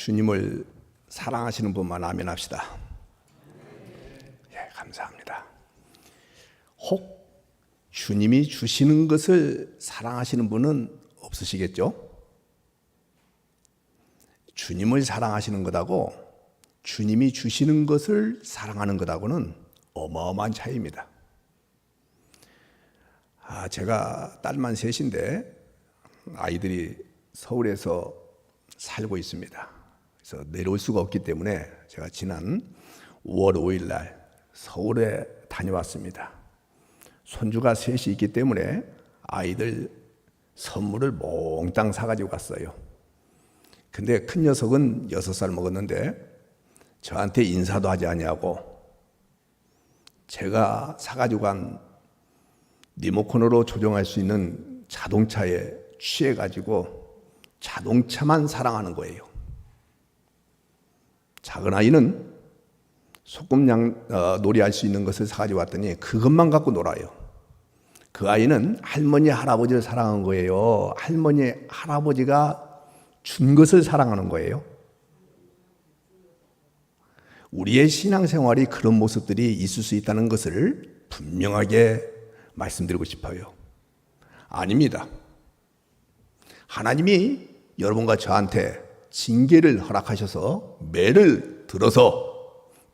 주님을 사랑하시는 분만 아멘합시다. 예, 감사합니다. 혹 주님이 주시는 것을 사랑하시는 분은 없으시겠죠? 주님을 사랑하시는 것하고 주님이 주시는 것을 사랑하는 것하고는 어마어마한 차이입니다. 제가 딸만 셋인데 아이들이 서울에서 살고 있습니다. 그래서 내려올 수가 없기 때문에 제가 지난 5월 5일 날 서울에 다녀왔습니다. 손주가 셋이 있기 때문에 아이들 선물을 몽땅 사가지고 갔어요. 근데 큰 녀석은 6살 먹었는데 저한테 인사도 하지 아니하고 제가 사가지고 간 리모컨으로 조정할 수 있는 자동차에 취해가지고 자동차만 사랑하는 거예요. 작은 아이는 소꿉 놀이할 수 있는 것을 사가지고 왔더니 그것만 갖고 놀아요. 그 아이는 할머니, 할아버지를 사랑한 거예요. 할머니, 할아버지가 준 것을 사랑하는 거예요. 우리의 신앙생활이 그런 모습들이 있을 수 있다는 것을 분명하게 말씀드리고 싶어요. 아닙니다. 하나님이 여러분과 저한테 징계를 허락하셔서 매를 들어서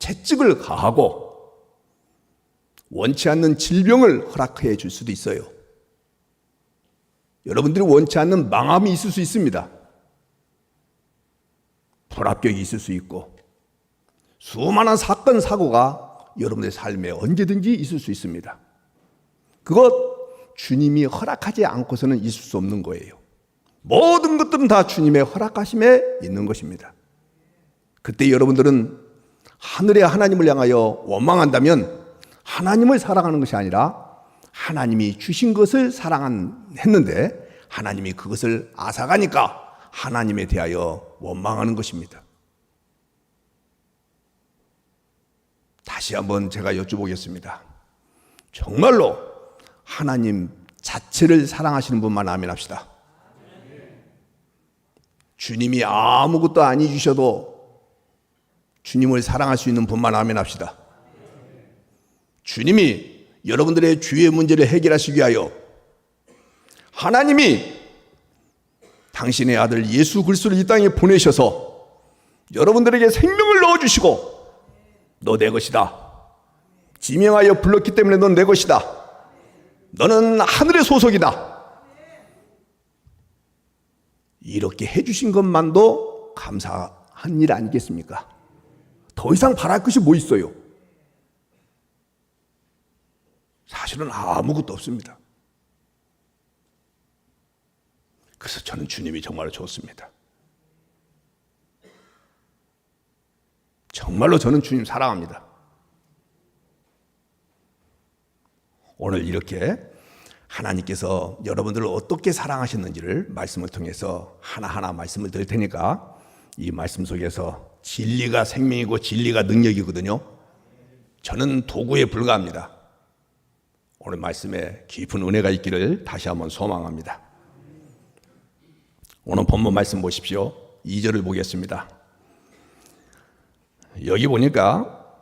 채찍을 가하고 원치 않는 질병을 허락해 줄 수도 있어요. 여러분들이 원치 않는 망함이 있을 수 있습니다. 불합격이 있을 수 있고 수많은 사건, 사고가 여러분의 삶에 언제든지 있을 수 있습니다. 그것 주님이 허락하지 않고서는 있을 수 없는 거예요. 모든 것들은 다 주님의 허락하심에 있는 것입니다. 그때 여러분들은 하늘의 하나님을 향하여 원망한다면 하나님을 사랑하는 것이 아니라 하나님이 주신 것을 사랑했는데 하나님이 그것을 앗아가니까 하나님에 대하여 원망하는 것입니다. 다시 한번 제가 여쭤보겠습니다. 정말로 하나님 자체를 사랑하시는 분만 아멘합시다. 주님이 아무것도 안 해주셔도 주님을 사랑할 수 있는 분만 아멘합시다. 주님이 여러분들의 주의 문제를 해결하시기 위하여 하나님이 당신의 아들 예수 그리스도를 이 땅에 보내셔서 여러분들에게 생명을 넣어주시고 너 내 것이다. 지명하여 불렀기 때문에 넌 내 것이다. 너는 하늘의 소속이다. 이렇게 해주신 것만도 감사한 일 아니겠습니까? 더 이상 바랄 것이 뭐 있어요? 사실은 아무것도 없습니다. 그래서 저는 주님이 정말로 좋습니다. 정말로 저는 주님 사랑합니다. 오늘 이렇게 하나님께서 여러분들을 어떻게 사랑하셨는지를 말씀을 통해서 하나하나 말씀을 드릴 테니까 이 말씀 속에서 진리가 생명이고 진리가 능력이거든요. 저는 도구에 불과합니다. 오늘 말씀에 깊은 은혜가 있기를 다시 한번 소망합니다. 오늘 본문 말씀 보십시오. 2절을 보겠습니다. 여기 보니까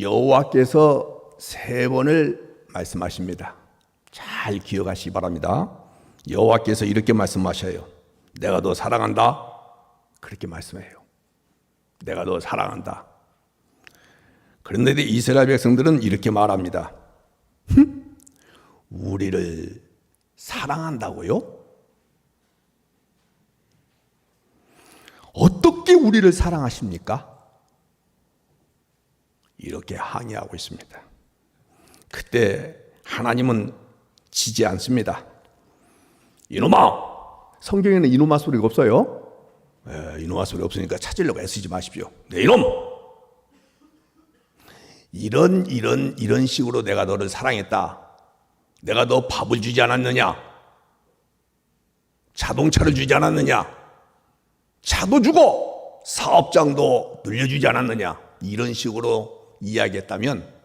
여호와께서 3번을 말씀하십니다. 잘 기억하시기 바랍니다. 여호와께서 이렇게 말씀하셔요. 내가 너 사랑한다. 그렇게 말씀해요. 내가 너 사랑한다. 그런데 이스라엘 백성들은 이렇게 말합니다. 우리를 사랑한다고요? 어떻게 우리를 사랑하십니까? 이렇게 항의하고 있습니다. 그때 하나님은 지지 않습니다. 이놈아! 성경에는 이놈아 소리가 없어요. 이놈아 소리 없으니까 찾으려고 애쓰지 마십시오. 네, 이놈! 이런 식으로 내가 너를 사랑했다. 내가 너 밥을 주지 않았느냐? 자동차를 주지 않았느냐? 차도 주고 사업장도 늘려주지 않았느냐? 이런 식으로 이야기했다면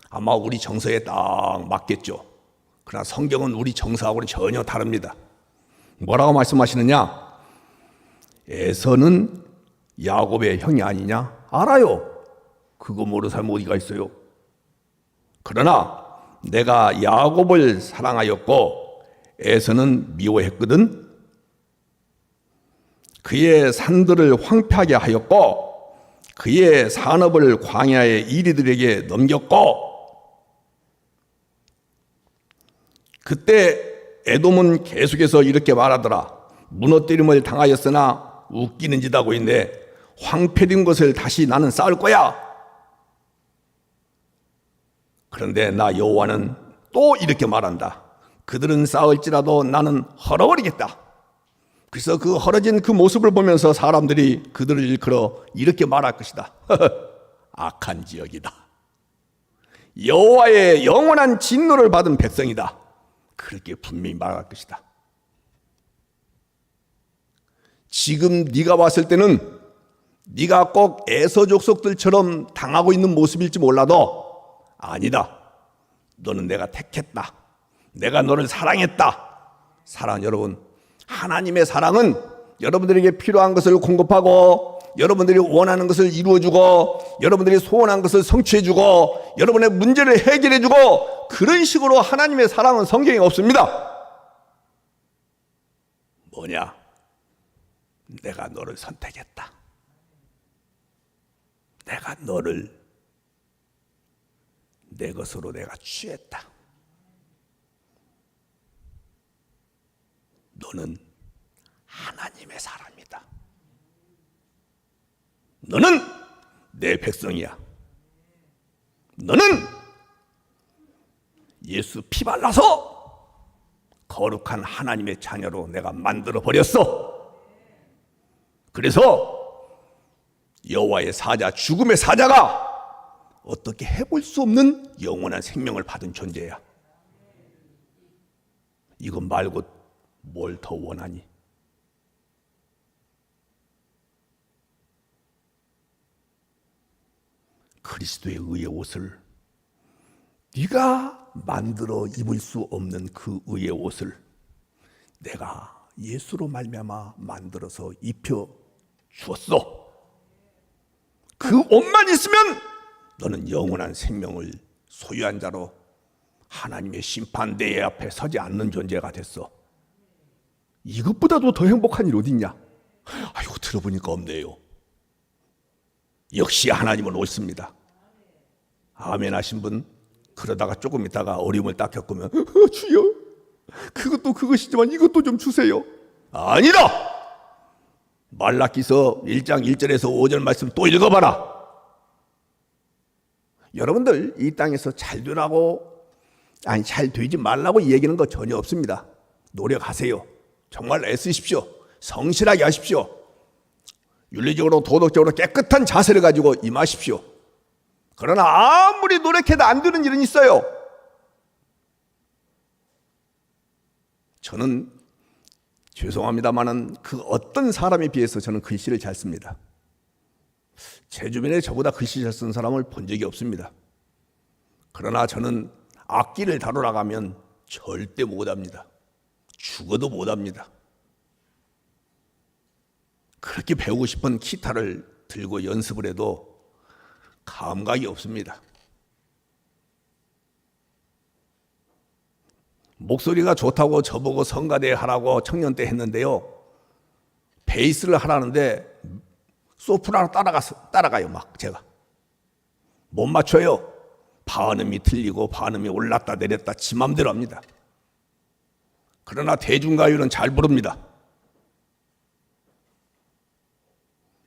아마 우리 정서에 딱 맞겠죠. 그러나 성경은 우리 정서하고는 전혀 다릅니다. 뭐라고 말씀하시느냐? 에서는 야곱의 형이 아니냐? 알아요. 그거 모르는 사람 어디가 있어요? 그러나 내가 야곱을 사랑하였고 에서는 미워했거든. 그의 산들을 황폐하게 하였고 그의 산업을 광야의 이리들에게 넘겼고, 그때 에돔은 계속해서 이렇게 말하더라. 무너뜨림을 당하였으나 웃기는 짓 하고 있네. 황폐된 것을 다시 나는 쌓을 거야. 그런데 나 여호와는 또 이렇게 말한다. 그들은 쌓을지라도 나는 헐어버리겠다. 그래서 그 헐어진 그 모습을 보면서 사람들이 그들을 일컬어 이렇게 말할 것이다. 악한 지역이다. 여호와의 영원한 진노를 받은 백성이다. 그렇게 분명히 말할 것이다. 지금 네가 봤을 때는 네가 꼭 에서 족속들처럼 당하고 있는 모습일지 몰라도 아니다. 너는 내가 택했다. 내가 너를 사랑했다. 사랑, 여러분, 하나님의 사랑은 여러분들에게 필요한 것을 공급하고 여러분들이 원하는 것을 이루어주고 여러분들이 소원한 것을 성취해주고 여러분의 문제를 해결해주고, 그런 식으로 하나님의 사랑은 성경에 없습니다. 뭐냐? 내가 너를 선택했다. 내가 너를 내 것으로 내가 취했다. 너는 하나님의 사람이다. 너는 내 백성이야. 너는 예수 피 발라서 거룩한 하나님의 자녀로 내가 만들어 버렸어. 그래서 여호와의 사자, 죽음의 사자가 어떻게 해볼 수 없는 영원한 생명을 받은 존재야. 이것 말고 뭘 더 원하니? 그리스도의 의의 옷을, 네가 만들어 입을 수 없는 그 의의 옷을 내가 예수로 말미암아 만들어서 입혀 주었어. 그 옷만 있으면 너는 영원한 생명을 소유한 자로 하나님의 심판대회 앞에 서지 않는 존재가 됐어. 이것보다도 더 행복한 일 어디 있냐? 아이고, 들어보니까 없네요. 역시 하나님은 옳습니다. 아멘 하신 분, 그러다가 조금 있다가 어려움을 딱 겪으면 주여, 그것도 그것이지만 이것도 좀 주세요. 아니다! 말라기서 1장 1절에서 5절 말씀 또 읽어봐라. 여러분들 이 땅에서 잘 되라고, 아니 잘 되지 말라고 얘기하는 거 전혀 없습니다. 노력하세요. 정말 애쓰십시오. 성실하게 하십시오. 윤리적으로 도덕적으로 깨끗한 자세를 가지고 임하십시오. 그러나 아무리 노력해도 안 되는 일은 있어요. 저는 죄송합니다만은 그 어떤 사람에 비해서 저는 글씨를 잘 씁니다. 제 주변에 저보다 글씨 잘 쓰는 사람을 본 적이 없습니다. 그러나 저는 악기를 다루러 가면 절대 못합니다. 죽어도 못합니다. 그렇게 배우고 싶은 기타를 들고 연습을 해도 감각이 없습니다. 목소리가 좋다고 저보고 성가대 하라고 청년 때 했는데요, 베이스를 하라는데 소프라노 따라가요. 막 제가 못 맞춰요. 반음이 틀리고 반음이 올랐다 내렸다 지 맘대로 합니다. 그러나 대중가요는 잘 부릅니다.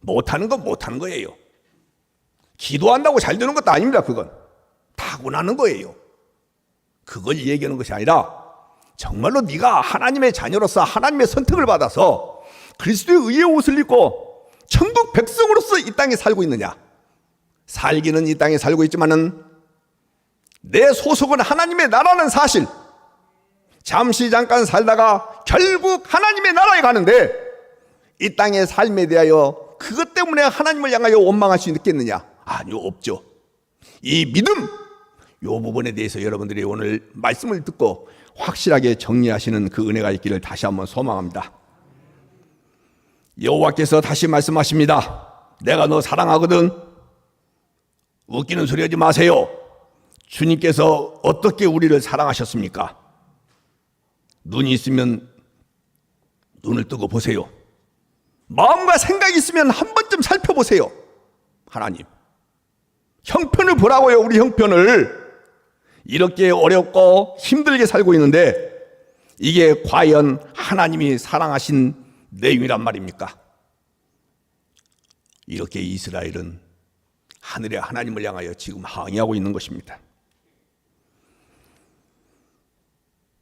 못하는 건 못하는 거예요. 기도한다고 잘 되는 것도 아닙니다. 그건 타고나는 거예요. 그걸 얘기하는 것이 아니라 정말로 네가 하나님의 자녀로서 하나님의 선택을 받아서 그리스도의 의의 옷을 입고 천국 백성으로서 이 땅에 살고 있느냐. 살기는 이 땅에 살고 있지만은 내 소속은 하나님의 나라는 사실, 잠시 잠깐 살다가 결국 하나님의 나라에 가는데 이 땅의 삶에 대하여 그것 때문에 하나님을 향하여 원망할 수 있겠느냐? 아니요, 없죠. 이 믿음, 이 부분에 대해서 여러분들이 오늘 말씀을 듣고 확실하게 정리하시는 그 은혜가 있기를 다시 한번 소망합니다. 여호와께서 다시 말씀하십니다. 내가 너 사랑하거든. 웃기는 소리 하지 마세요. 주님께서 어떻게 우리를 사랑하셨습니까? 눈이 있으면 눈을 뜨고 보세요. 마음과 생각이 있으면 한 번쯤 살펴보세요. 하나님, 형편을 보라고요. 우리 형편을. 이렇게 어렵고 힘들게 살고 있는데 이게 과연 하나님이 사랑하신 내용이란 말입니까? 이렇게 이스라엘은 하늘의 하나님을 향하여 지금 항의하고 있는 것입니다.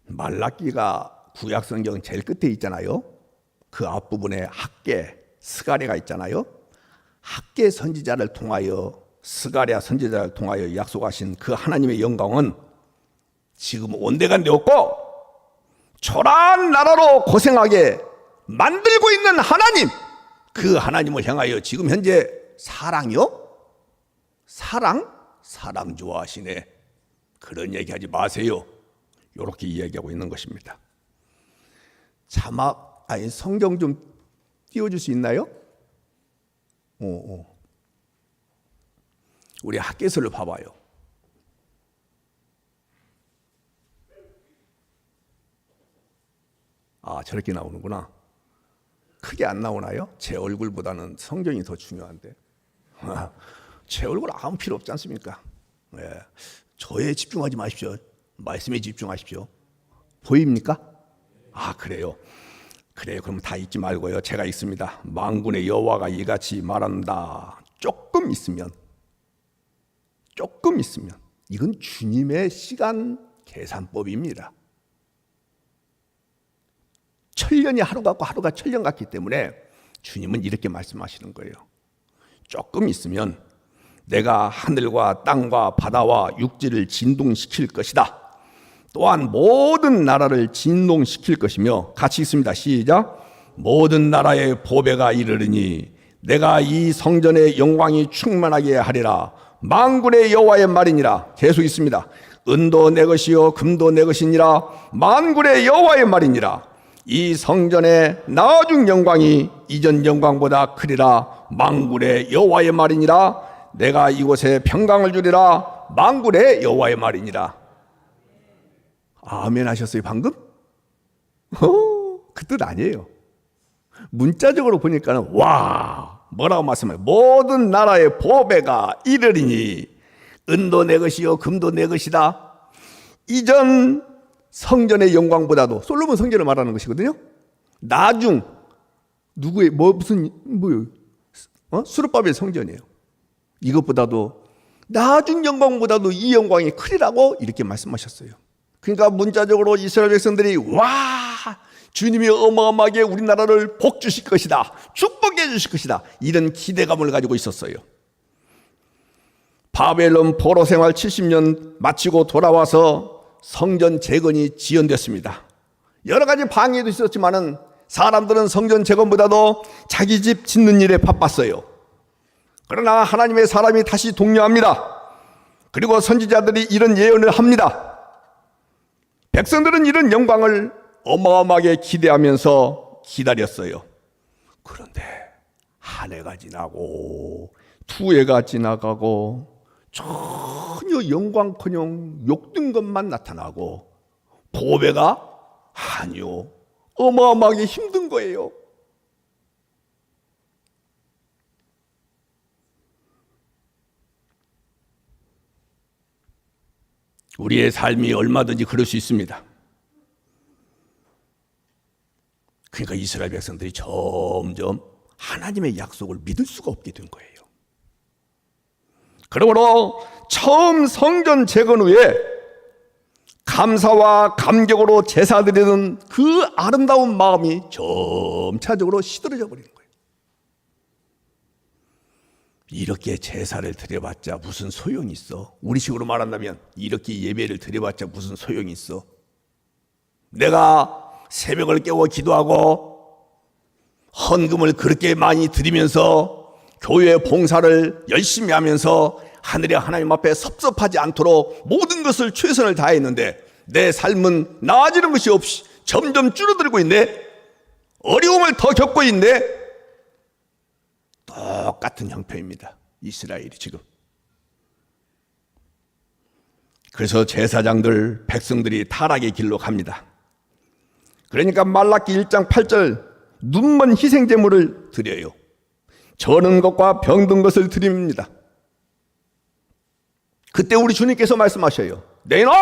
말라기가 구약성경 제일 끝에 있잖아요. 그 앞부분에 학개, 스가랴가 있잖아요. 학개 선지자를 통하여, 스가랴 선지자를 통하여 약속하신 그 하나님의 영광은 지금 온데간데 없고 초라한 나라로 고생하게 만들고 있는 하나님, 그 하나님을 향하여 지금 현재 사랑이요? 사랑 좋아하시네. 그런 얘기하지 마세요. 이렇게 이야기하고 있는 것입니다. 자막, 성경 좀 띄워줄 수 있나요? 우리 학개서를 봐봐요. 저렇게 나오는구나. 크게 안 나오나요? 제 얼굴보다는 성경이 더 중요한데. 제 얼굴 아무 필요 없지 않습니까? 저에 집중하지 마십시오. 말씀에 집중하십시오. 보입니까? 그래요. 그럼 다 읽지 말고요. 제가 읽습니다. 만군의 여호와가 이같이 말한다. 조금 있으면 이건 주님의 시간 계산법입니다. 천년이 하루 같고 하루가 천년 같기 때문에 주님은 이렇게 말씀하시는 거예요. 조금 있으면 내가 하늘과 땅과 바다와 육지를 진동시킬 것이다. 또한 모든 나라를 진동시킬 것이며, 같이 읽습니다. 시작. 모든 나라의 보배가 이르르니 내가 이 성전의 영광이 충만하게 하리라. 만군의 여호와의 말이니라. 계속 있습니다. 은도 내 것이요 금도 내 것이니라. 만군의 여호와의 말이니라. 이 성전의 나중 영광이 이전 영광보다 크리라. 만군의 여호와의 말이니라. 내가 이곳에 평강을 주리라. 만군의 여호와의 말이니라. 아멘 하셨어요 방금? 그 뜻 아니에요. 문자적으로 보니까는 뭐라고 말씀해요? 모든 나라의 보배가 이르리니 은도 내 것이요 금도 내 것이다. 이전 성전의 영광보다도, 솔로몬 성전을 말하는 것이거든요. 나중 누구의 수르바벨 성전이에요. 이것보다도 나중 영광보다도 이 영광이 크리라고 이렇게 말씀하셨어요. 그러니까 문자적으로 이스라엘 백성들이 주님이 어마어마하게 우리나라를 복 주실 것이다, 축복해 주실 것이다, 이런 기대감을 가지고 있었어요. 바벨론 포로 생활 70년 마치고 돌아와서 성전 재건이 지연됐습니다. 여러 가지 방해도 있었지만은 사람들은 성전 재건보다도 자기 집 짓는 일에 바빴어요. 그러나 하나님의 사람이 다시 독려합니다. 그리고 선지자들이 이런 예언을 합니다. 백성들은 이런 영광을 어마어마하게 기대하면서 기다렸어요. 그런데 한 해가 지나고 두 해가 지나가고 전혀 영광커녕 욕든 것만 나타나고 보배가 아니요, 어마어마하게 힘든 거예요. 우리의 삶이 얼마든지 그럴 수 있습니다. 그러니까 이스라엘 백성들이 점점 하나님의 약속을 믿을 수가 없게 된 거예요. 그러므로 처음 성전 재건 후에 감사와 감격으로 제사 드리는 그 아름다운 마음이 점차적으로 시들어져 버리는 거예요. 이렇게 제사를 드려봤자 무슨 소용이 있어? 우리식으로 말한다면 이렇게 예배를 드려봤자 무슨 소용이 있어? 내가 새벽을 깨워 기도하고 헌금을 그렇게 많이 드리면서 교회 봉사를 열심히 하면서 하늘의 하나님 앞에 섭섭하지 않도록 모든 것을 최선을 다했는데 내 삶은 나아지는 것이 없이 점점 줄어들고 있네. 어려움을 더 겪고 있네. 똑같은 형편입니다. 이스라엘이 지금. 그래서 제사장들, 백성들이 타락의 길로 갑니다. 그러니까 말라기 1장 8절 눈먼 희생제물을 드려요. 저는 것과 병든 것을 드립니다. 그때 우리 주님께서 말씀하셔요. 내 이놈!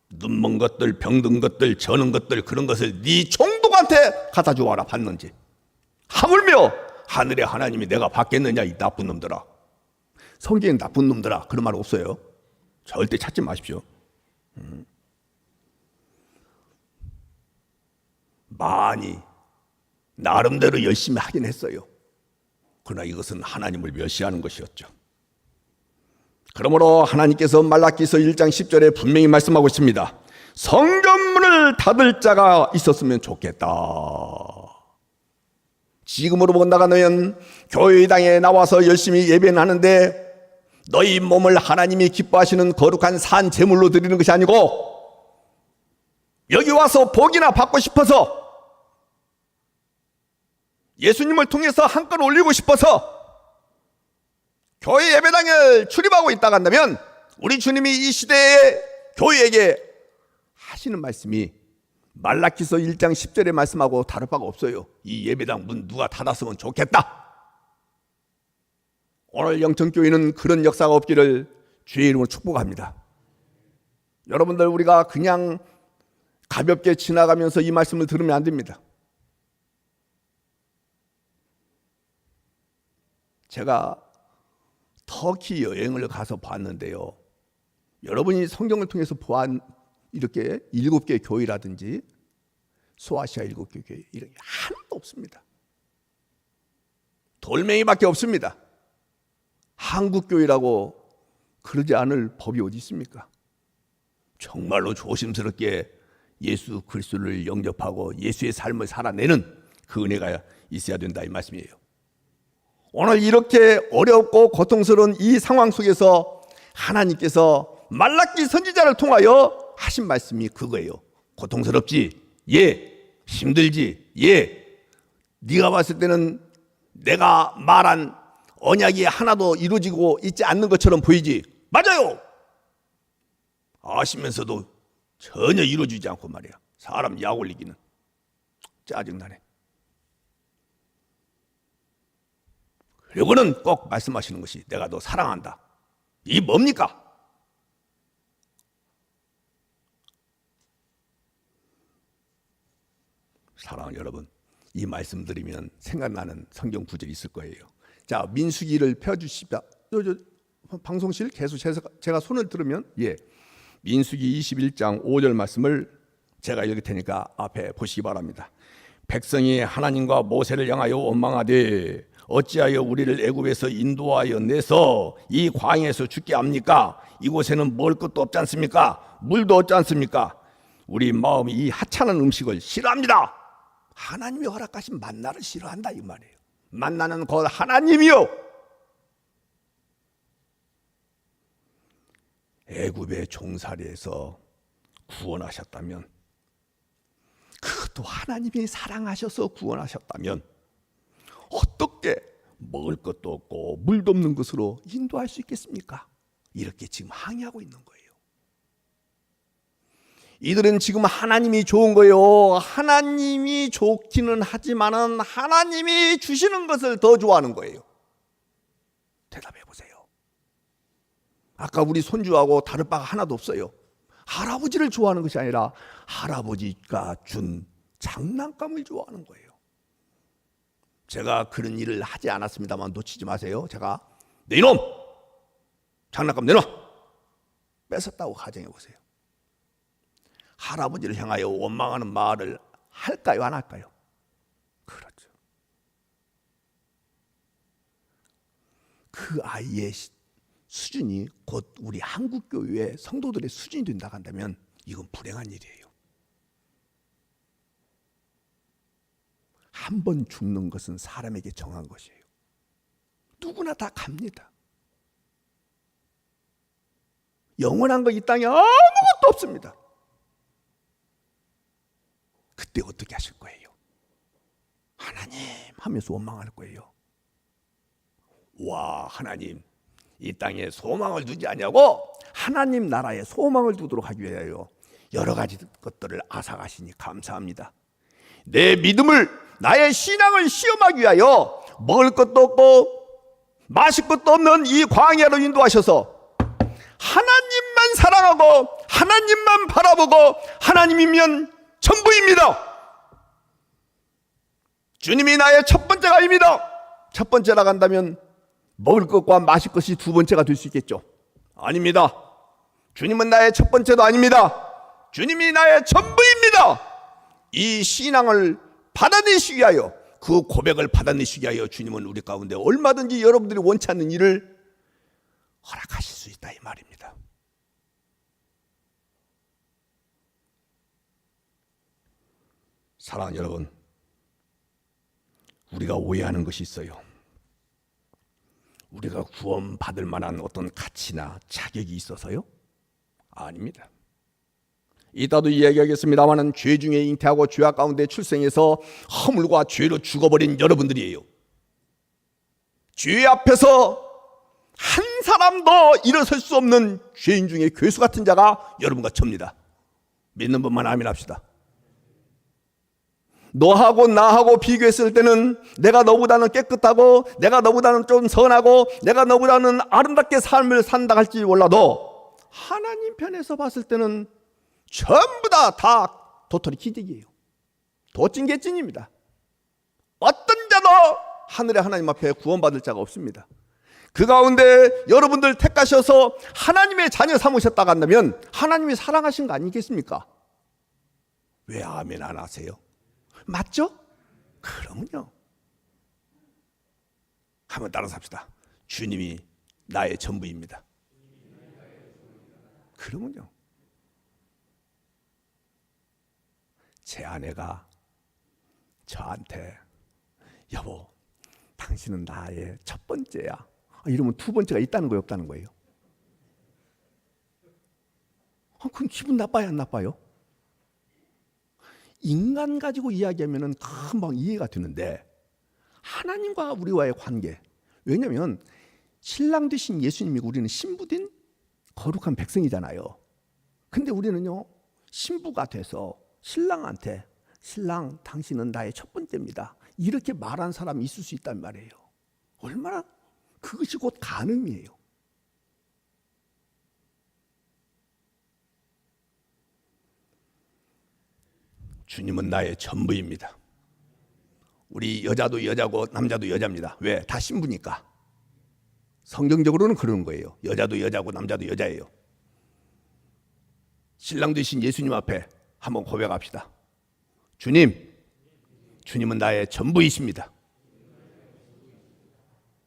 눈먼 것들, 병든 것들, 저는 것들 그런 것을 네 총독한테 갖다 주어라 받는지. 하물며 하늘의 하나님이 내가 받겠느냐 이 나쁜 놈들아. 성경엔 나쁜 놈들아 그런 말 없어요. 절대 찾지 마십시오. 많이 나름대로 열심히 하긴 했어요. 그러나 이것은 하나님을 멸시하는 것이었죠. 그러므로 하나님께서 말라기서 1장 10절에 분명히 말씀하고 있습니다. 성전문을 닫을 자가 있었으면 좋겠다. 지금으로 본다가는 교회당에 나와서 열심히 예배는 하는데 너희 몸을 하나님이 기뻐하시는 거룩한 산 제물로 드리는 것이 아니고 여기 와서 복이나 받고 싶어서 예수님을 통해서 한껏 올리고 싶어서 교회 예배당에 출입하고 있다가 한다면 우리 주님이 이 시대에 교회에게 하시는 말씀이 말라기서 1장 10절의 말씀하고 다를 바가 없어요. 이 예배당 문 누가 닫았으면 좋겠다. 오늘 영천교회는 그런 역사가 없기를 주의 이름으로 축복합니다. 여러분들 우리가 그냥 가볍게 지나가면서 이 말씀을 들으면 안 됩니다. 제가 터키 여행을 가서 봤는데요. 여러분이 성경을 통해서 보안 이렇게 7개 교회라든지 소아시아 7개 교회 이런 게 하나도 없습니다. 돌멩이밖에 없습니다. 한국 교회라고 그러지 않을 법이 어디 있습니까? 정말로 조심스럽게 예수 그리스도를 영접하고 예수의 삶을 살아내는 그 은혜가 있어야 된다 이 말씀이에요. 오늘 이렇게 어렵고 고통스러운 이 상황 속에서 하나님께서 말라기 선지자를 통하여 하신 말씀이 그거예요. 고통스럽지? 예. 힘들지? 예. 네가 봤을 때는 내가 말한 언약이 하나도 이루어지고 있지 않는 것처럼 보이지? 맞아요. 아시면서도 전혀 이루어지지 않고 말이야. 사람 약 올리기는 짜증나네. 그리고는 꼭 말씀하시는 것이 내가 너 사랑한다. 이게 뭡니까? 사랑하는 여러분, 이 말씀 드리면 생각나는 성경 구절이 있을 거예요. 자, 민수기를 펴주십시오. 방송실 계속 제가 손을 들으면 민수기 21장 5절 말씀을 제가 읽을 테니까 앞에 보시기 바랍니다. 백성이 하나님과 모세를 향하여 원망하되 어찌하여 우리를 애굽에서 인도하여 내서 이 광야에서 죽게 합니까? 이곳에는 먹을 것도 없지 않습니까? 물도 없지 않습니까? 우리 마음이 이 하찮은 음식을 싫어합니다. 하나님이 허락하신 만나를 싫어한다 이 말이에요. 만나는 곧 하나님이요. 애굽의 종살이에서 구원하셨다면, 그것도 하나님이 사랑하셔서 구원하셨다면 어떻게 먹을 것도 없고 물도 없는 것으로 인도할 수 있겠습니까? 이렇게 지금 항의하고 있는 거예요. 이들은 지금 하나님이 좋은 거예요. 하나님이 좋기는 하지만은 하나님이 주시는 것을 더 좋아하는 거예요. 대답해 보세요. 아까 우리 손주하고 다를 바가 하나도 없어요. 할아버지를 좋아하는 것이 아니라 할아버지가 준 장난감을 좋아하는 거예요. 제가 그런 일을 하지 않았습니다만 놓치지 마세요. 제가 내 이놈! 장난감 내놔! 뺏었다고 가정해 보세요. 할아버지를 향하여 원망하는 말을 할까요? 안 할까요? 그렇죠. 그 아이의 수준이 곧 우리 한국교회의 성도들의 수준이 된다고 한다면 이건 불행한 일이에요. 한 번 죽는 것은 사람에게 정한 것이에요. 누구나 다 갑니다. 영원한 거 이 땅에 아무것도 없습니다. 그때 어떻게 하실 거예요? 하나님 하면서 원망할 거예요. 와, 하나님 이 땅에 소망을 두지 아니하고 하나님 나라에 소망을 두도록 하기 위하여 여러 가지 것들을 앗아가시니 감사합니다. 내 믿음을, 나의 신앙을 시험하기 위하여 먹을 것도 없고 마실 것도 없는 이 광야로 인도하셔서 하나님만 사랑하고 하나님만 바라보고 하나님이면 전부입니다. 주님이 나의 첫 번째가 아닙니다. 첫 번째라 간다면 먹을 것과 마실 것이 두 번째가 될 수 있겠죠? 아닙니다. 주님은 나의 첫 번째도 아닙니다. 주님이 나의 전부입니다. 이 신앙을 받아내시기 위하여, 그 고백을 받아내시기 위하여 주님은 우리 가운데 얼마든지 여러분들이 원치 않는 일을 허락하실 수 있다, 이 말입니다. 사랑하는 여러분, 우리가 오해하는 것이 있어요. 우리가 구원받을 만한 어떤 가치나 자격이 있어서요? 아닙니다. 이따도 이야기하겠습니다마는 죄 중에 잉태하고 죄악 가운데 출생해서 허물과 죄로 죽어버린 여러분들이에요. 죄 앞에서 한 사람도 일어설 수 없는 죄인 중에 괴수 같은 자가 여러분과 저입니다. 믿는 분만 아멘 합시다. 너하고 나하고 비교했을 때는 내가 너보다는 깨끗하고 내가 너보다는 좀 선하고 내가 너보다는 아름답게 삶을 산다 할지 몰라도 하나님 편에서 봤을 때는 전부 다 도토리 기득이에요. 도찐개찐입니다. 어떤 자도 하늘의 하나님 앞에 구원받을 자가 없습니다. 그 가운데 여러분들 택하셔서 하나님의 자녀 삼으셨다고 한다면 하나님이 사랑하신 거 아니겠습니까? 왜 아멘 안 하세요? 맞죠? 그러면요, 한번 따라서 합시다. 주님이 나의 전부입니다. 그러면요, 제 아내가 저한테 여보, 당신은 나의 첫 번째야, 이러면 두 번째가 있다는 거예요, 없다는 거예요? 그럼 기분 나빠요, 안 나빠요? 인간 가지고 이야기하면 금방 이해가 되는데 하나님과 우리와의 관계, 왜냐하면 신랑 되신 예수님이고 우리는 신부된 거룩한 백성이잖아요. 근데 우리는요, 신부가 돼서 신랑한테 신랑 당신은 나의 첫 번째입니다, 이렇게 말한 사람이 있을 수 있단 말이에요. 얼마나 그것이 곧 간음이에요. 주님은 나의 전부입니다. 우리 여자도 여자고 남자도 여자입니다. 왜? 다 신부니까. 성경적으로는 그러는 거예요. 여자도 여자고 남자도 여자예요. 신랑 되신 예수님 앞에 한번 고백합시다. 주님은 나의 전부이십니다.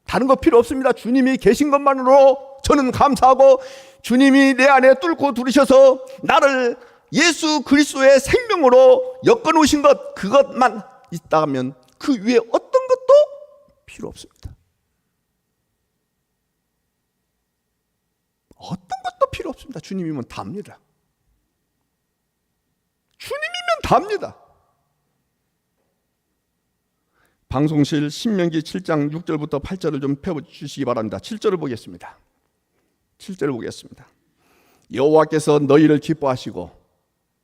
다른 거 필요 없습니다. 주님이 계신 것만으로 저는 감사하고, 주님이 내 안에 뚫고 들으셔서 나를 예수 그리스도의 생명으로 엮어 놓으신 것, 그것만 있다면 그 위에 어떤 것도 필요 없습니다. 어떤 것도 필요 없습니다. 주님이면 답니다. 주님이면 답니다. 방송실 신명기 7장 6절부터 8절을 좀 펴주시기 바랍니다. 7절을 보겠습니다. 7절을 보겠습니다. 여호와께서 너희를 기뻐하시고,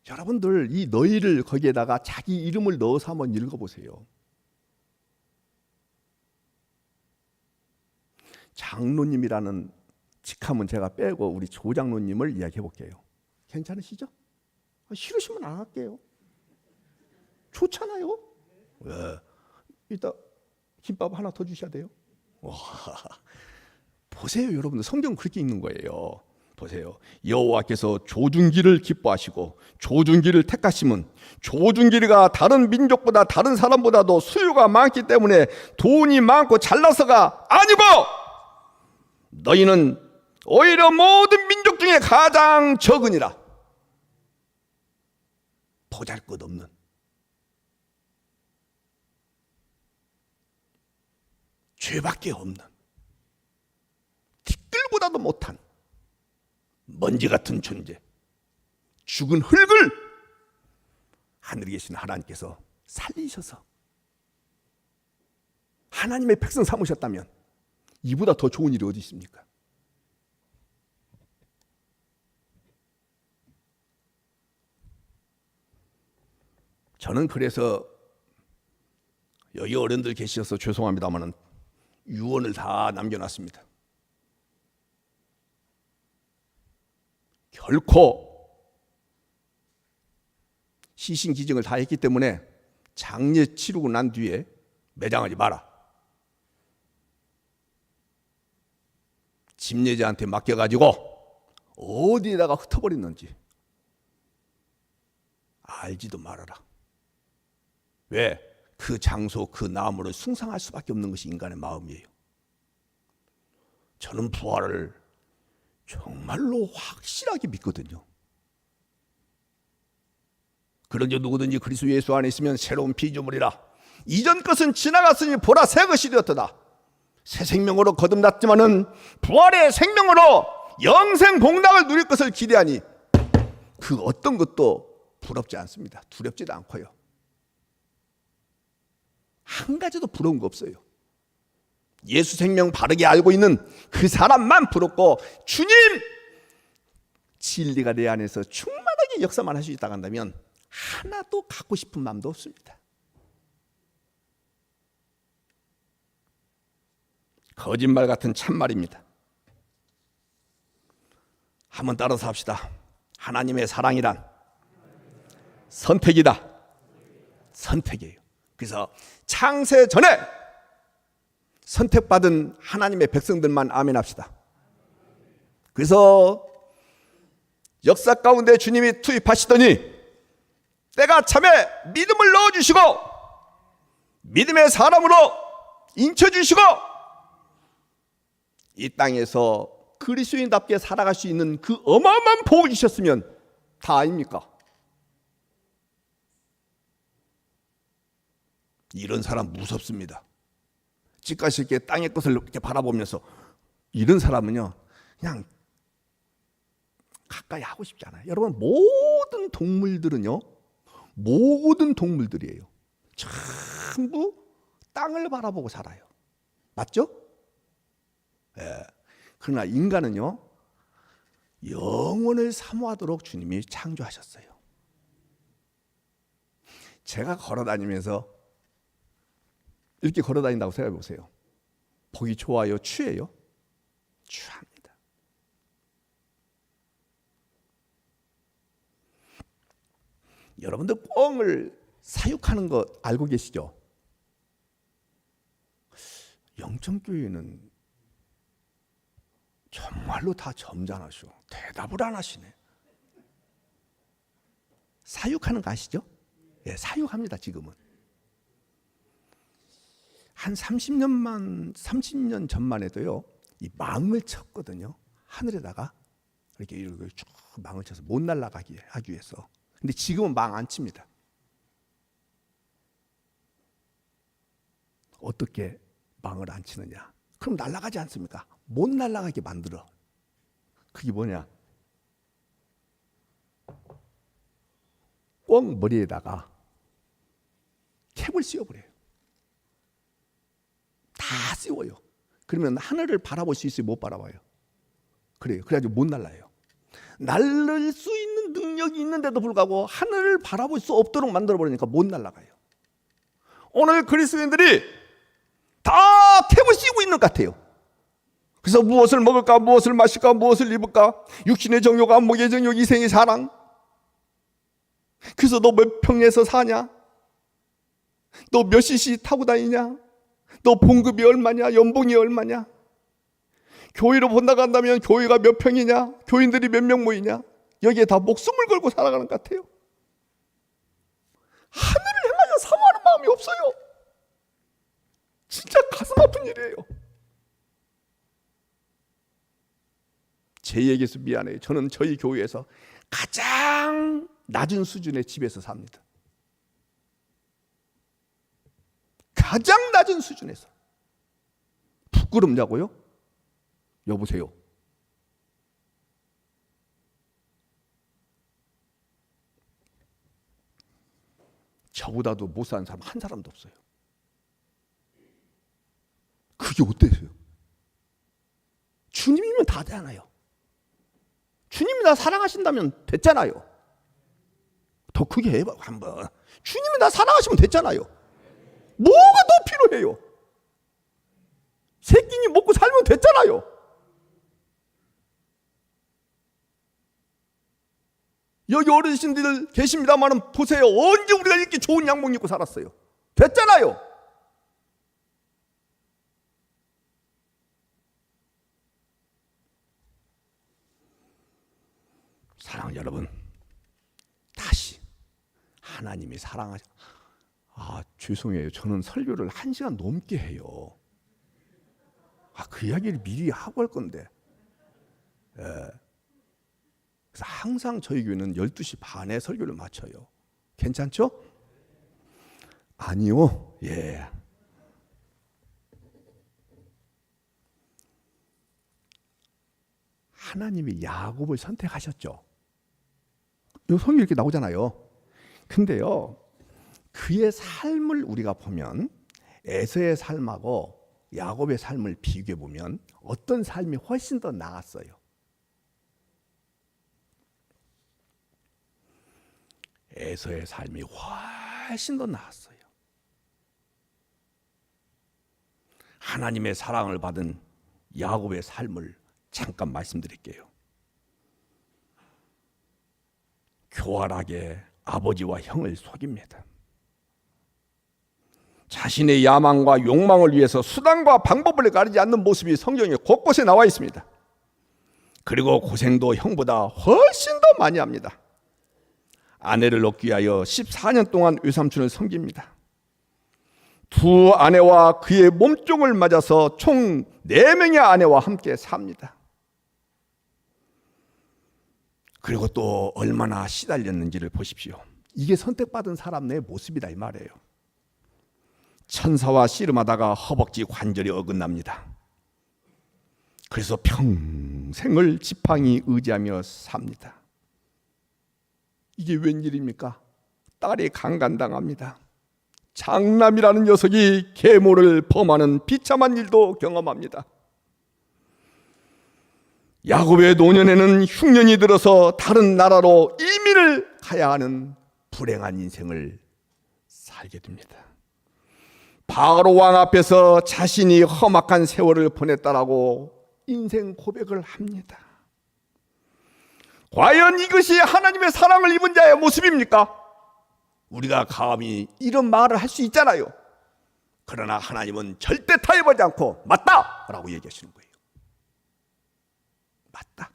여러분들 이 너희를 거기에다가 자기 이름을 넣어서 한번 읽어보세요. 장로님이라는 직함은 제가 빼고 우리 조장로님을 이야기해 볼게요. 괜찮으시죠? 싫으시면 안 할게요. 좋잖아요. 왜? 이따 김밥 하나 더 주셔야 돼요. 와, 보세요, 여러분들. 성경 그렇게 읽는 거예요. 보세요. 여호와께서 조중기를 기뻐하시고 조중기를 택하심은, 조중기가 다른 민족보다 다른 사람보다도 수요가 많기 때문에 돈이 많고 잘나서가 아니고, 너희는 오히려 모든 민족 중에 가장 적으니라. 보잘것없는, 죄밖에 없는, 티끌보다도 못한 먼지 같은 존재, 죽은 흙을 하늘에 계신 하나님께서 살리셔서 하나님의 백성 삼으셨다면 이보다 더 좋은 일이 어디 있습니까? 저는 그래서 여기 어른들 계셔서 죄송합니다마는 유언을 다 남겨놨습니다. 결코 시신기증을 다 했기 때문에 장례 치르고 난 뒤에 매장하지 마라. 집례자한테 맡겨가지고 어디에다가 흩어버렸는지 알지도 말아라. 왜? 그 장소, 그 나무를 숭상할 수밖에 없는 것이 인간의 마음이에요. 저는 부활을 정말로 확실하게 믿거든요. 그런지 누구든지 그리스도 예수 안에 있으면 새로운 피조물이라. 이전 것은 지나갔으니 보라 새 것이 되었도다. 새 생명으로 거듭났지만은 부활의 생명으로 영생 복락을 누릴 것을 기대하니 그 어떤 것도 부럽지 않습니다. 두렵지도 않고요. 한 가지도 부러운 거 없어요. 예수 생명 바르게 알고 있는 그 사람만 부럽고, 주님 진리가 내 안에서 충만하게 역사만 할 수 있다고 한다면 하나도 갖고 싶은 마음도 없습니다. 거짓말 같은 참말입니다. 한번 따라서 합시다. 하나님의 사랑이란 선택이다. 선택이에요. 그래서 창세 전에 선택받은 하나님의 백성들만 아멘 합시다. 그래서 역사 가운데 주님이 투입하시더니 때가 참에 믿음을 넣어주시고 믿음의 사람으로 인쳐주시고 이 땅에서 그리스도인답게 살아갈 수 있는 그 어마어마한 복을 주셨으면 다 아닙니까? 이런 사람 무섭습니다. 집가시 있게 땅의 것을 이렇게 바라보면서 이런 사람은요 그냥 가까이 하고 싶지 않아요. 여러분, 모든 동물들은요, 모든 동물들이에요, 전부 땅을 바라보고 살아요. 맞죠? 예. 그러나 인간은요 영원을 사모하도록 주님이 창조하셨어요. 제가 걸어다니면서 이렇게 걸어다닌다고 생각해 보세요. 보기 좋아요? 취해요? 취합니다. 여러분들 꿩을 사육하는 거 알고 계시죠? 영천교회는 정말로 다 점잖으셔. 대답을 안 하시네. 사육하는 거 아시죠? 예, 사육합니다. 지금은. 한 30년 전만 해도요, 이 망을 쳤거든요. 하늘에다가 이렇게 쭉 망을 쳐서 못 날아가게 하기 위해서. 근데 지금은 망 안 칩니다. 어떻게 망을 안 치느냐? 그럼 날아가지 않습니까? 못 날아가게 만들어. 그게 뭐냐? 꿩 머리에다가 캡을 씌워버려요. 다 씌워요. 그러면 하늘을 바라볼 수 있어요? 못 바라봐요? 그래요. 그래가지고 못 날아요. 날릴 수 있는 능력이 있는데도 불구하고 하늘을 바라볼 수 없도록 만들어버리니까 못 날아가요. 오늘 그리스도인들이 다 캡을 씌우고 있는 것 같아요. 그래서 무엇을 먹을까, 무엇을 마실까, 무엇을 입을까, 육신의 정욕, 안목의 정욕, 이생의 사랑. 그래서 너 몇 평에서 사냐? 너 몇 cc 타고 다니냐? 너 봉급이 얼마냐? 연봉이 얼마냐? 교회로 본다고 한다면 교회가 몇 평이냐? 교인들이 몇 명 모이냐? 여기에 다 목숨을 걸고 살아가는 것 같아요. 하늘을 향하여 사모하는 마음이 없어요. 진짜 가슴 아픈 일이에요. 제 얘기해서 미안해요. 저는 저희 교회에서 가장 낮은 수준의 집에서 삽니다. 가장 낮은 수준에서. 부끄럽냐고요? 여보세요. 저보다도 못 사는 사람 한 사람도 없어요. 그게 어때서요? 주님이면 다 되잖아요. 주님이 나 사랑하신다면 됐잖아요. 더 크게 해봐 한번. 주님이 나 사랑하시면 됐잖아요. 뭐가 더 필요해요? 세 끼니 먹고 살면 됐잖아요. 여기 어르신들 계십니다만 보세요. 언제 우리가 이렇게 좋은 양복 입고 살았어요? 됐잖아요. 사랑하는 여러분, 다시 하나님이 사랑하셔. 죄송해요. 저는 설교를 1시간 넘게 해요. 그 이야기를 미리 하고 할 건데. 그래서 항상 저희 교회는 12시 반에 설교를 마쳐요. 괜찮죠? 아니요. 예. 하나님이 야곱을 선택하셨죠. 이 성경이 이렇게 나오잖아요. 근데요, 그의 삶을 우리가 보면 에서의 삶하고 야곱의 삶을 비교해 보면 어떤 삶이 훨씬 더 나았어요. 에서의 삶이 훨씬 더 나았어요. 하나님의 사랑을 받은 야곱의 삶을 잠깐 말씀드릴게요. 교활하게 아버지와 형을 속입니다. 자신의 야망과 욕망을 위해서 수단과 방법을 가리지 않는 모습이 성경에 곳곳에 나와 있습니다. 그리고 고생도 형보다 훨씬 더 많이 합니다. 아내를 얻기 위하여 14년 동안 외삼촌을 섬깁니다. 두 아내와 그의 몸종을 맞아서 총 4명의 아내와 함께 삽니다. 그리고 또 얼마나 시달렸는지를 보십시오. 이게 선택받은 사람의 모습이다 이 말이에요. 천사와 씨름하다가 허벅지 관절이 어긋납니다. 그래서 평생을 지팡이 의지하며 삽니다. 이게 웬일입니까? 딸이 강간당합니다. 장남이라는 녀석이 계모를 범하는 비참한 일도 경험합니다. 야곱의 노년에는 흉년이 들어서 다른 나라로 이민을 가야 하는 불행한 인생을 살게 됩니다. 바로 왕 앞에서 자신이 험악한 세월을 보냈다라고 인생 고백을 합니다. 과연 이것이 하나님의 사랑을 입은 자의 모습입니까? 우리가 감히 이런 말을 할 수 있잖아요. 그러나 하나님은 절대 타협하지 않고 맞다! 라고 얘기하시는 거예요. 맞다.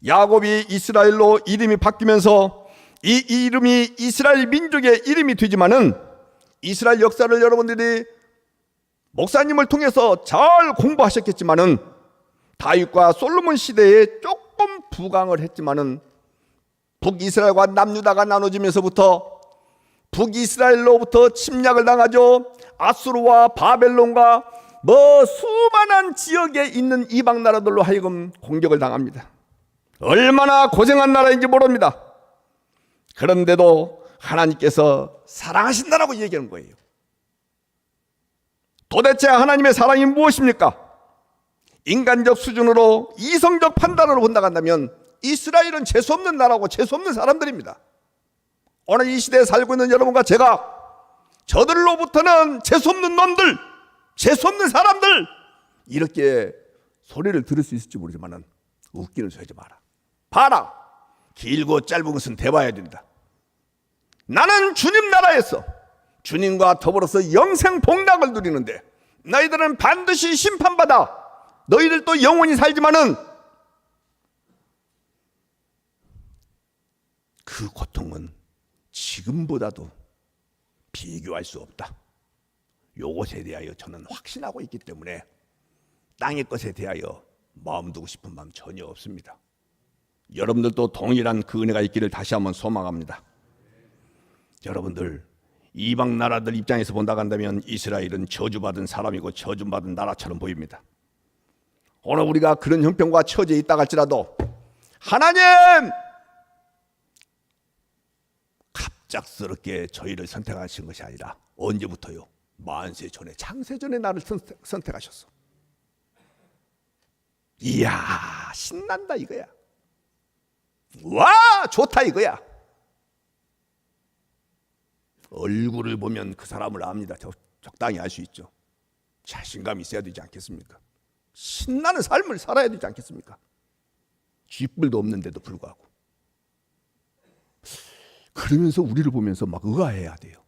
야곱이 이스라엘로 이름이 바뀌면서 이 이름이 이스라엘 민족의 이름이 되지만은 이스라엘 역사를 여러분들이 목사님을 통해서 잘 공부하셨겠지만은 다윗과 솔로몬 시대에 조금 부강을 했지만은 북이스라엘과 남유다가 나눠지면서부터 북이스라엘로부터 침략을 당하죠. 아수르와 바벨론과 수많은 지역에 있는 이방 나라들로 하여금 공격을 당합니다. 얼마나 고생한 나라인지 모릅니다. 그런데도 하나님께서 사랑하신다라고 얘기하는 거예요. 도대체 하나님의 사랑이 무엇입니까? 인간적 수준으로 이성적 판단으로 본다고 한다면 이스라엘은 재수없는 나라고 재수없는 사람들입니다. 오늘 이 시대에 살고 있는 여러분과 제가 저들로부터는 재수없는 놈들, 재수없는 사람들 이렇게 소리를 들을 수 있을지 모르지만 웃기는 소리 하지 마라. 봐라, 길고 짧은 것은 대봐야 된다. 나는 주님 나라에서 주님과 더불어서 영생 복락을 누리는데 너희들은 반드시 심판받아 너희들도 영원히 살지만은 그 고통은 지금보다도 비교할 수 없다. 요것에 대하여 저는 확신하고 있기 때문에 땅의 것에 대하여 마음 두고 싶은 마음 전혀 없습니다. 여러분들도 동일한 그 은혜가 있기를 다시 한번 소망합니다. 여러분들 이방 나라들 입장에서 본다고 한다면 이스라엘은 저주받은 사람이고 저주받은 나라처럼 보입니다. 오늘 우리가 그런 형편과 처지에 있다 할지라도 하나님 갑작스럽게 저희를 선택하신 것이 아니라 언제부터요? 만세 전에 창세 전에 나를 선택하셨어. 이야, 신난다 이거야. 와, 좋다 이거야. 얼굴을 보면 그 사람을 압니다. 적당히 알 수 있죠. 자신감이 있어야 되지 않겠습니까? 신나는 삶을 살아야 되지 않겠습니까? 쥐뿔도 없는데도 불구하고. 그러면서 우리를 보면서 막 의아해야 돼요.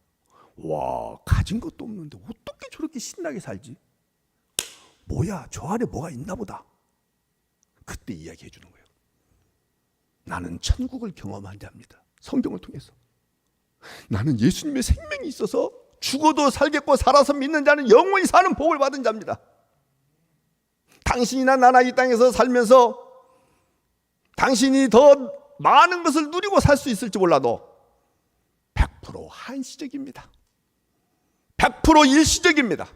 와, 가진 것도 없는데 어떻게 저렇게 신나게 살지? 뭐야, 저 안에 뭐가 있나 보다. 그때 이야기해 주는 거예요. 나는 천국을 경험한 자입니다. 성경을 통해서. 나는 예수님의 생명이 있어서 죽어도 살겠고 살아서 믿는 자는 영원히 사는 복을 받은 자입니다. 당신이나 나나 이 땅에서 살면서 당신이 더 많은 것을 누리고 살 수 있을지 몰라도 100% 한시적입니다. 100% 일시적입니다.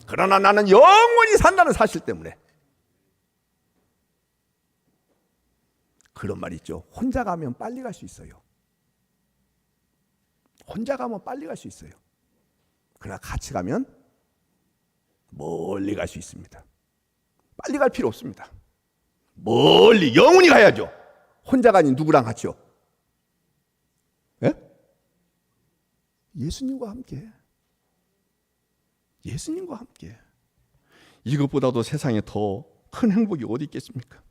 그러나 나는 영원히 산다는 사실 때문에 그런 말이 있죠. 혼자 가면 빨리 갈 수 있어요. 혼자 가면 빨리 갈 수 있어요. 그러나 같이 가면 멀리 갈 수 있습니다. 빨리 갈 필요 없습니다. 멀리 영원히 가야죠. 혼자 가니 누구랑 같이요? 예? 예수님과 함께. 예수님과 함께. 이것보다도 세상에 더 큰 행복이 어디 있겠습니까?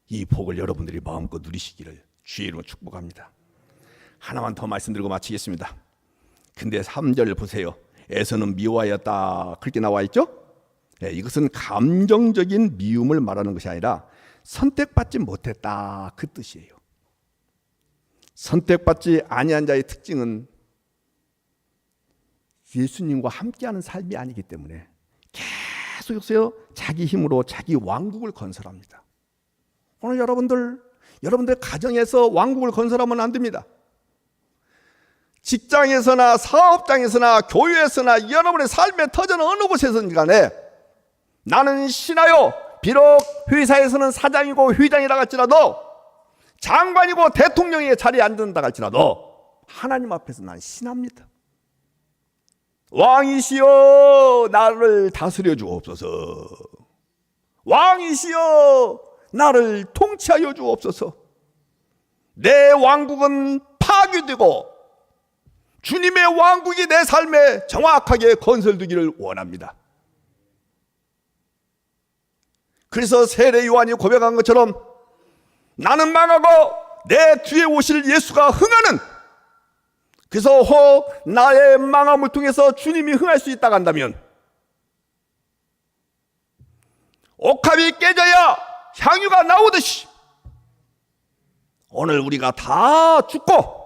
이 복을 여러분들이 마음껏 누리시기를 주의 이름으로 축복합니다. 하나만 더 말씀드리고 마치겠습니다. 근데 3절 보세요. 에서는 미워하였다 그렇게 나와 있죠? 네, 이것은 감정적인 미움을 말하는 것이 아니라 선택받지 못했다 그 뜻이에요. 선택받지 아니한 자의 특징은 예수님과 함께하는 삶이 아니기 때문에 계속해서 자기 힘으로 자기 왕국을 건설합니다. 오늘 여러분들 가정에서 왕국을 건설하면 안 됩니다. 직장에서나 사업장에서나 교회에서나 여러분의 삶의 터전 어느 곳에서든 간에 나는 신하여 비록 회사에서는 사장이고 회장이라 할지라도 장관이고 대통령의 자리에 앉는다 할지라도 하나님 앞에서 난 신합니다. 왕이시여 나를 다스려 주옵소서. 왕이시여 나를 통치하여 주옵소서. 내 왕국은 파괴되고 주님의 왕국이 내 삶에 정확하게 건설되기를 원합니다. 그래서 세례 요한이 고백한 것처럼 나는 망하고 내 뒤에 오실 예수가 흥하는, 그래서 혹 나의 망함을 통해서 주님이 흥할 수 있다고 한다면 옥합이 깨져야 향유가 나오듯이 오늘 우리가 다 죽고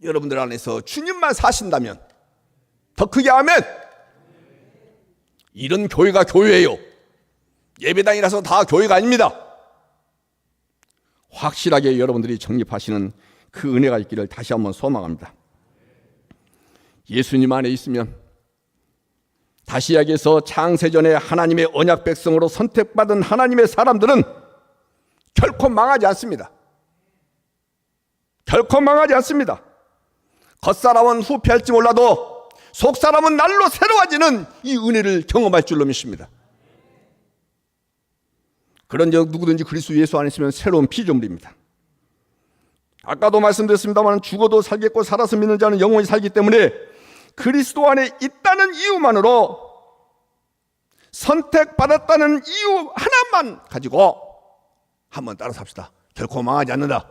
여러분들 안에서 주님만 사신다면 더 크게 아멘. 이런 교회가 교회예요. 예배당이라서 다 교회가 아닙니다. 확실하게 여러분들이 정립하시는 그 은혜가 있기를 다시 한번 소망합니다. 예수님 안에 있으면 다시 이야기해서 창세전에 하나님의 언약 백성으로 선택받은 하나님의 사람들은 결코 망하지 않습니다. 결코 망하지 않습니다. 겉사람은 후패할지 몰라도 속사람은 날로 새로워지는 이 은혜를 경험할 줄로 믿습니다. 그런 적 누구든지 그리스도 예수 안에 있으면 새로운 피조물입니다. 아까도 말씀드렸습니다만 죽어도 살겠고 살아서 믿는 자는 영원히 살기 때문에 그리스도 안에 있다는 이유만으로, 선택받았다는 이유 하나만 가지고 한번 따라 삽시다. 결코 망하지 않는다.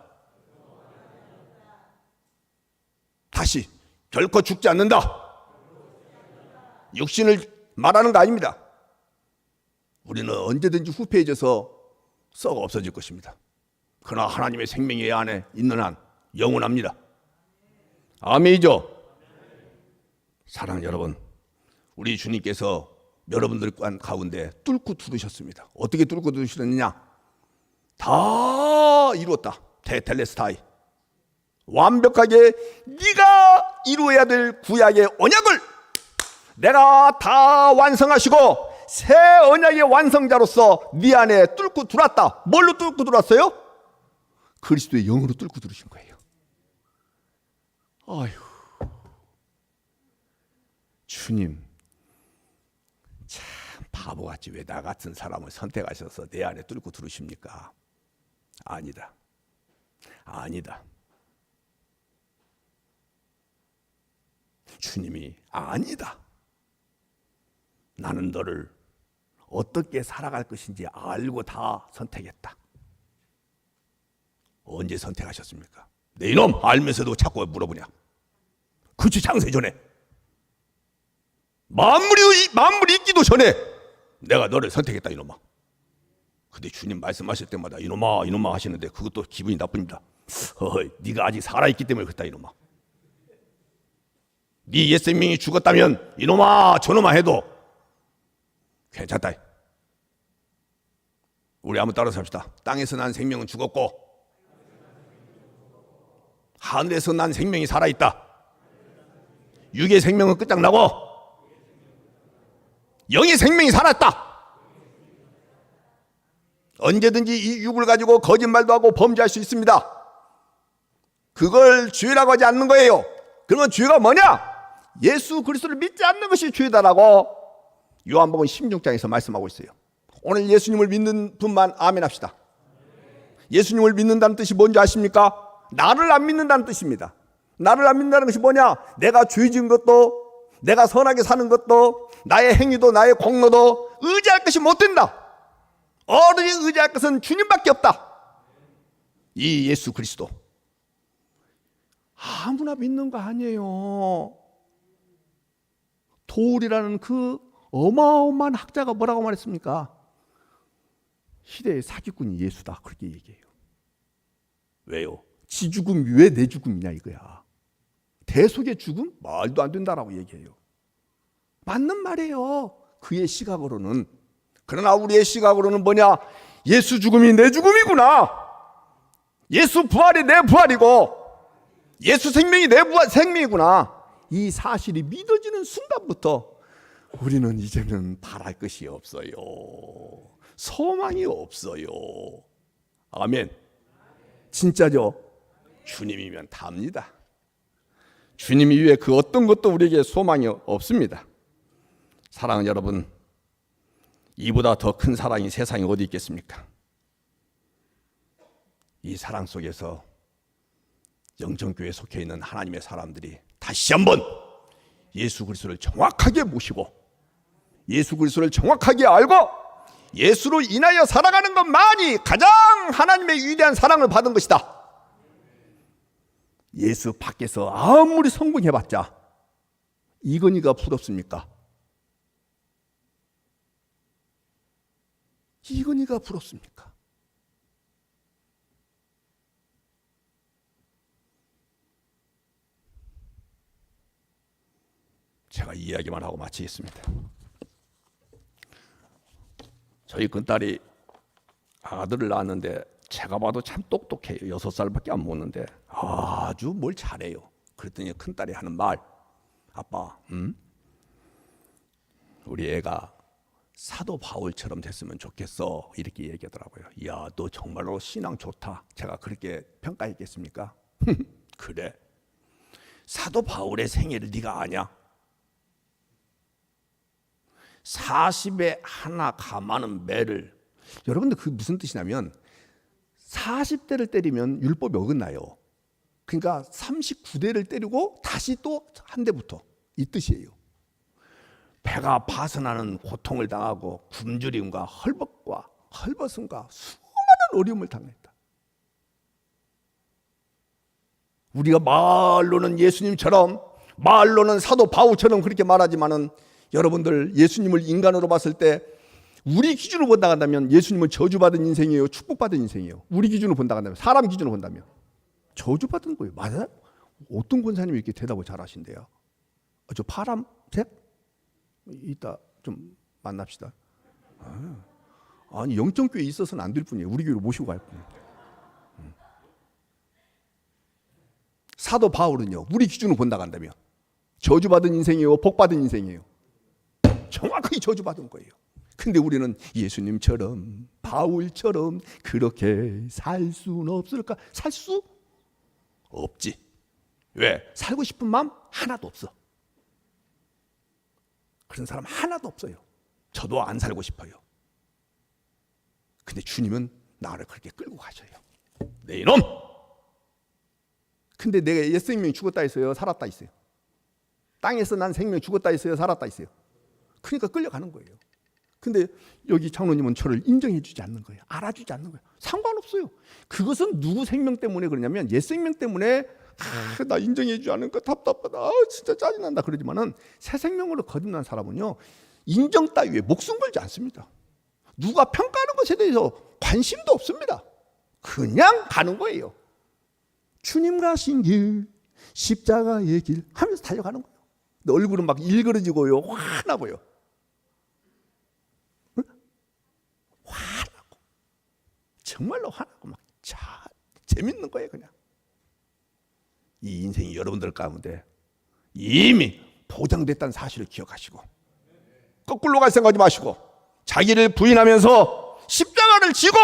다시, 결코 죽지 않는다. 육신을 말하는 거 아닙니다. 우리는 언제든지 후패해져서 썩어 없어질 것입니다. 그러나 하나님의 생명이 내 안에 있는 한 영원합니다. 아멘이죠. 사랑하는 여러분, 우리 주님께서 여러분들 가운데 뚫고 두르셨습니다. 어떻게 뚫고 두르셨느냐? 다 이루었다. 테텔레스타이. 완벽하게 네가 이루어야 될 구약의 언약을 내가 다 완성하시고 새 언약의 완성자로서 네 안에 뚫고 들어왔다. 뭘로 뚫고 들어왔어요? 그리스도의 영으로 뚫고 들어오신 거예요. 아휴, 주님 참 바보같이 왜 나 같은 사람을 선택하셔서 내 안에 뚫고 들으십니까? 아니다. 아니다. 주님이 아니다. 나는 너를 어떻게 살아갈 것인지 알고 다 선택했다. 언제 선택하셨습니까? 내 이놈 알면서도 자꾸 물어보냐? 그치, 창세 전에 만물이 있기도 전에 내가 너를 선택했다 이놈아. 근데 주님 말씀하실 때마다 이놈아 이놈아 하시는데 그것도 기분이 나쁩니다. 네가 아직 살아있기 때문에 그렇다 이놈아. 네 옛 생명이 죽었다면 이놈아 저놈아 해도 괜찮다. 우리 한번 따라서 합시다. 땅에서 난 생명은 죽었고 하늘에서 난 생명이 살아있다. 육의 생명은 끝장나고 영의 생명이 살았다. 언제든지 이 육을 가지고 거짓말도 하고 범죄할 수 있습니다. 그걸 죄라고 하지 않는 거예요. 그러면 죄가 뭐냐? 예수 그리스도를 믿지 않는 것이 죄다라고 요한복음 16장에서 말씀하고 있어요. 오늘 예수님을 믿는 분만 아멘 합시다. 예수님을 믿는다는 뜻이 뭔지 아십니까? 나를 안 믿는다는 뜻입니다. 나를 안 믿는다는 것이 뭐냐? 내가 죄 지은 것도 내가 선하게 사는 것도 나의 행위도 나의 공로도 의지할 것이 못 된다. 어른이 의지할 것은 주님밖에 없다. 이 예수 그리스도 아무나 믿는 거 아니에요. 도울이라는 그 어마어마한 학자가 뭐라고 말했습니까? 시대의 사기꾼이 예수다 그렇게 얘기해요. 왜요? 지 죽음이 왜 내 죽음이냐 이거야. 대속의 죽음? 말도 안 된다라고 얘기해요. 맞는 말이에요. 그의 시각으로는. 그러나 우리의 시각으로는 뭐냐? 예수 죽음이 내 죽음이구나. 예수 부활이 내 부활이고 예수 생명이 내 생명이구나. 이 사실이 믿어지는 순간부터 우리는 이제는 바랄 것이 없어요. 소망이 없어요. 아멘. 진짜죠? 주님이면 답니다. 주님 이외에 그 어떤 것도 우리에게 소망이 없습니다. 사랑하는 여러분, 이보다 더 큰 사랑이 세상에 어디 있겠습니까? 이 사랑 속에서 영정교회에 속해 있는 하나님의 사람들이 다시 한번 예수 그리스도를 정확하게 모시고 예수 그리스도를 정확하게 알고 예수로 인하여 살아가는 것만이 가장 하나님의 위대한 사랑을 받은 것이다. 예수 밖에서 아무리 성공해봤자 이건희가 부럽습니까? 이건희가 부럽습니까? 제가 이야기만 하고 마치겠습니다. 저희 큰딸이 아들을 낳았는데 제가 봐도 참 똑똑해요. 6살밖에 안 먹는데 아주 뭘 잘해요. 그랬더니 큰딸이 하는 말, 아빠, 우리 애가 사도 바울처럼 됐으면 좋겠어 이렇게 얘기하더라고요. 야, 너 정말로 신앙 좋다. 제가 그렇게 평가했겠습니까? 그래. 사도 바울의 생애를 네가 아냐? 40에 하나 감하는 매를, 여러분들 그게 무슨 뜻이냐면 40대를 때리면 율법이 어긋나요. 그러니까 39대를 때리고 다시 또 한 대부터, 이 뜻이에요. 배가 파선하는 고통을 당하고 굶주림과 헐벗음과 수많은 어려움을 당했다. 우리가 말로는 예수님처럼, 말로는 사도 바울처럼 그렇게 말하지만은 여러분들 예수님을 인간으로 봤을 때 우리 기준으로 본다간다면 예수님은 저주받은 인생이에요, 축복받은 인생이에요? 우리 기준으로 본다간다면, 사람 기준으로 본다면 저주받은 거예요. 맞아요? 어떤 권사님이 이렇게 대답을 잘하신대요? 저 파란색? 이따 좀 만납시다. 아니 영정교회에 있어서는 안 될 뿐이에요. 우리 교회로 모시고 갈 뿐이에요. 사도 바울은요, 우리 기준으로 본다간다면 저주받은 인생이에요, 복받은 인생이에요? 정확하게 저주받은 거예요. 근데 우리는 예수님처럼 바울처럼 그렇게 살 수는 없을까? 살 수 없지. 왜? 살고 싶은 마음 하나도 없어. 그런 사람 하나도 없어요. 저도 안 살고 싶어요. 근데 주님은 나를 그렇게 끌고 가셔요. 내 이놈! 근데 내가 옛 생명이 죽었다 했어요, 살았다 했어요? 땅에서 난 생명이 죽었다 했어요, 살았다 했어요? 그러니까 끌려가는 거예요. 근데 여기 장로님은 저를 인정해 주지 않는 거예요. 알아주지 않는 거예요. 상관없어요. 그것은 누구 생명 때문에 그러냐면 옛 생명 때문에 나 인정해 주지 않으니까 답답하다, 진짜 짜증난다 그러지만은 새 생명으로 거듭난 사람은요, 인정 따위에 목숨 걸지 않습니다. 누가 평가하는 것에 대해서 관심도 없습니다. 그냥 가는 거예요. 주님 가신 길, 십자가의 길 하면서 달려가는 거예요. 근데 얼굴은 막 일그러지고요, 화나고요. 응? 화나고, 정말로 화나고 막 재밌는 거예요. 그냥 이 인생이 여러분들 가운데 이미 보장됐다는 사실을 기억하시고, 거꾸로 갈 생각하지 마시고 자기를 부인하면서 십자가를 지고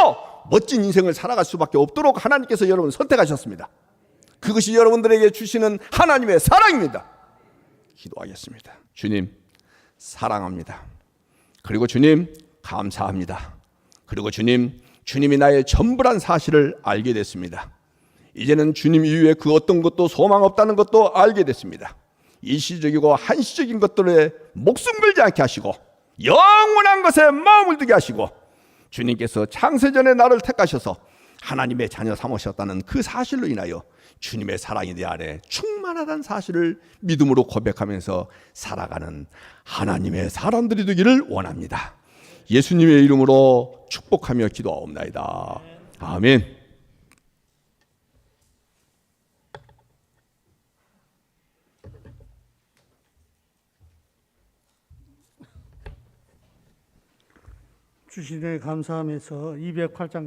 멋진 인생을 살아갈 수밖에 없도록 하나님께서 여러분을 선택하셨습니다. 그것이 여러분들에게 주시는 하나님의 사랑입니다. 기도하겠습니다. 주님 사랑합니다. 그리고 주님 감사합니다. 그리고 주님이 나의 전부란 사실을 알게 됐습니다. 이제는 주님 이외에 그 어떤 것도 소망 없다는 것도 알게 됐습니다. 일시적이고 한시적인 것들에 목숨 걸지 않게 하시고 영원한 것에 마음을 두게 하시고, 주님께서 창세전에 나를 택하셔서 하나님의 자녀 삼으셨다는 그 사실로 인하여 주님의 사랑이 내 안에 충만하다는 사실을 믿음으로 고백하면서 살아가는 하나님의 사람들이 되기를 원합니다. 예수님의 이름으로 축복하며 기도하옵나이다. 아멘. 주신 은혜 감사하면서 208장